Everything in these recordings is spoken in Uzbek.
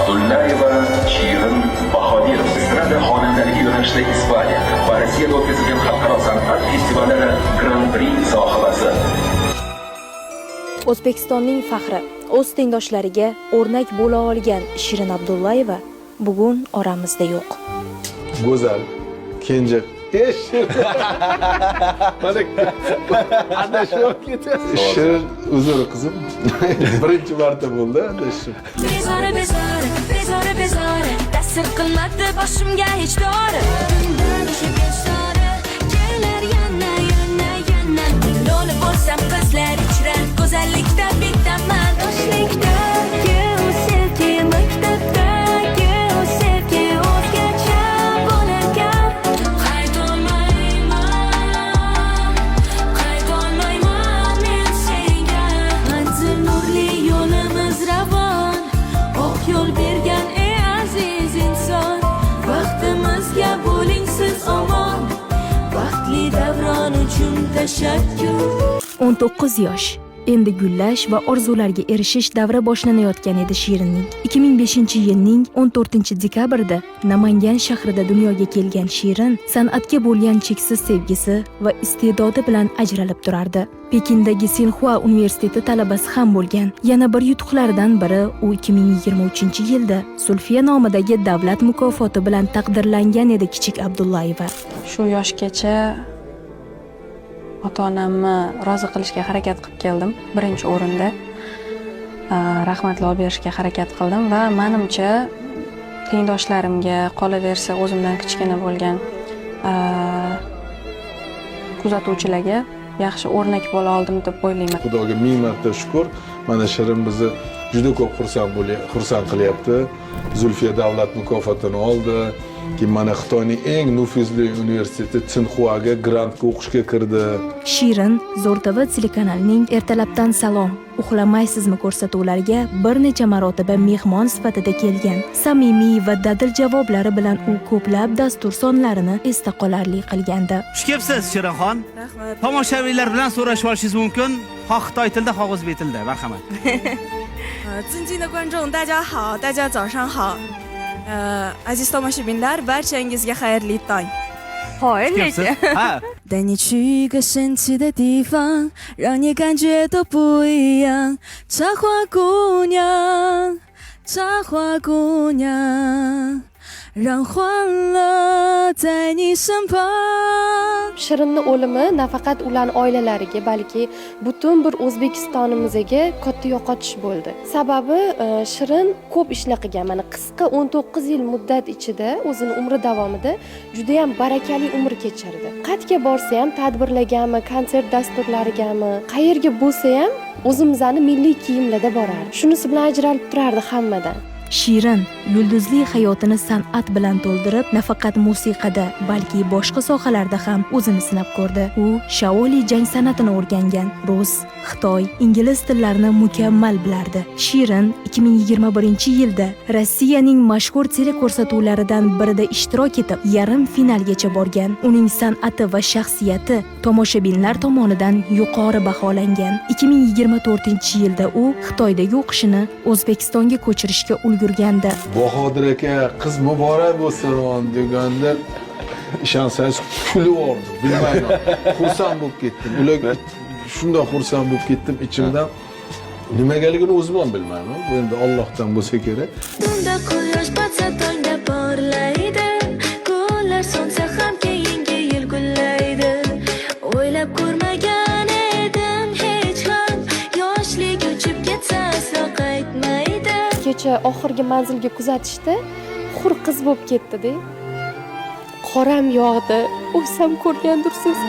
Abdullayeva Shirin Bahodirov estrada xonandaligi yo'nalishida Ispaniya va Rossiyada o'tkazilgan xalqaro san'at festivallari Grand-pri sohibasi. O'zbekistonning faxri, o'z tengdoshlariga o'rnak bo'la olgan Shirin Abdullayeva bugun oramizda yo'q. Go'zal, kenja, adashib ketyapti. Shirin, uzr qizim. Birinchi marta bo'ldi adashib. Bezori, ta'sir qilmadi boshimga hech dori. Kelar yana. Lo'li bo'lsam qizlar ichra, go'zallikda bittaman. Yoshlikdagi u sevgi, maktabdagi u sevgi o'zgacha bo'lagan. Qaydolmayman men senga. Manzil nurli yo'limiz ravon, oq yo'l bergan ey aziz inson. Vaqtimizga bo'ling siz omon, vaqtli davron uchun tashakkur. 19 yosh. Endi gullash va orzularga erishish davri boshlanayotgan edi Shirinning. 2005-yilning 14-dekabrida Namangan shahrida dunyoga kelgan Shirin san'atga bo'lgan cheksiz sevgisi va iste'dodi bilan ajralib turardi. Pekindagi Sinxua universiteti talabasi ham bo'lgan. Yana bir yutuqlaridan biri u 2023-yilda Sulfiya nomidagi davlat mukofoti bilan taqdirlangan edi kichik Abdullayeva. Shu yoshgacha ota-onamni rozi qilishga harakat qilib keldim. Birinchi o'rinda rahmatli berishga harakat qildim va menimcha tengdoshlarimga, qolaversa o'zimdan kichkina bo'lgan kuzatuvchilarga yaxshi o'rnak bo'la oldim deb o'ylayman. Xudoga ming marta shukr. Mana Shirin bizni juda ko'p xursand qilyapti. Zulfiya davlat mukofotini oldi. Keyin mana Xitoyning eng nufuzli universiteti Tsinxuaga grantga o'qishga kirdi. Shirin Zo'rtava telekanalining Ertalabdan salom, uxlamaysizmi ko'rsatuvlariga bir necha marotaba mehmon sifatida kelgan. Samimiy va dadil javoblari bilan u ko'plab dastur sonlarini esda qolarli qilgandi. Xush kelibsiz Shirinxon. Rahmat. Tomoshabinlar bilan so'rashib olishingiz mumkin. Xoh Xitoy tilida, xoh o'zbek tilida. Marhamat. 尊敬的观众大家好，大家早上好。aziz tomoshabinlar, barchangizga xayrli tong. Ha. 带你去一个神奇的地方，让你感觉都不一样。插花姑娘，插花姑娘，让欢乐在你身旁。 Shirinni o'limi nafaqat ularning oilalariga, balki butun bir O'zbekistonimizga katta yo'qotish bo'ldi. Sababi Shirin ko'p ishlar qilgan. Mana qisqa 19 yil muddat ichida o'zining umri davomida juda ham barakali umr kechirdi. Qayerga borsa ham, tadbirlargami, konsert dasturlarigami, qayerga bo'lsa ham o'zimizning milliy kiyimlarda borardi. Shunisi bilan ajralib turardi hammadan. Shirin yulduzli hayotini san'at bilan to'ldirib, nafaqat musiqada, balki boshqa sohalarda ham o'zini sinab ko'rdi. U Shaoli jang san'atini o'rgangan, rus, xitoy, ingliz tillarini mukammal bilardi. Shirin 2021-yilda Rossiyaning mashhur teleko'rsatuvlaridan birida ishtirok etib, yarim finalgacha borgan. Uning san'ati va shaxsiyati tomoshabinlar tomonidan yuqori baholangan. 2024-yilda u Xitoydagi o'qishini O'zbekistonga ko'chirishga ulgurgandi. Bahodir aka, qiz muborak bo'lsin deganda ishonsangiz kulib oldim. Bilmayman. Xursand bo'lib ketdim. Ular shunday xursand bo'lib ketdim ichimdan. Nimagaligini o'zim ham bilmayman. Bu endi Allohdan bo'lsa kerak. Tunda quyosh batsa tongda porlaydi, kunlar so'nsa ham keyingi yil gullaydi. O'ylab ko'rmagan edim hech ham, yoshlik uchib ketsa aslo qaytmaydi. Kecha oxirgi manzilga kuzatishda hur qiz bo'lib ketdi-da. Qoram yog'di. O'zim ko'rgandirsiz.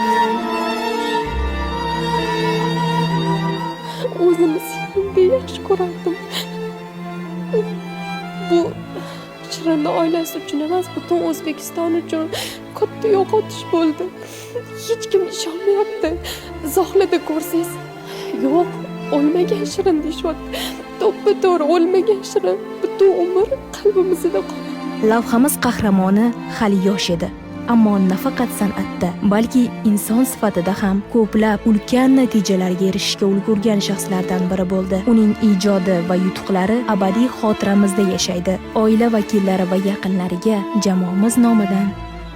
O'zimni senga yaxshi ko'rardim. Bu Shirinni oilasi uchun emas, butun O'zbekiston uchun katta yo'qotish bo'ldi. Hech kim ishonmayapti. Izohlarda ko'rsangiz, yo'q, o'lmagan Shirin deyapti. To'g'ri o'lmagan Shirin butun umr qalbimizda qoladi. Lavhamiz qahramoni hali yosh edi. ammo nafaqat san'atda, balki inson sifatida ham ko'plab ulkan natijalarga erishishga ulgurgan shaxslardan biri bo'ldi. Uning ijodi va yutuqlari abadiy xotiramizda yashaydi. Oila vakillari va yaqinlariga jamoamiz nomidan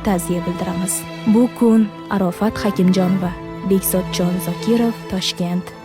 ta'ziya bildiramiz. Bu kun Arofat Hakimjonova, Bekzodjon Zokirov, Toshkent.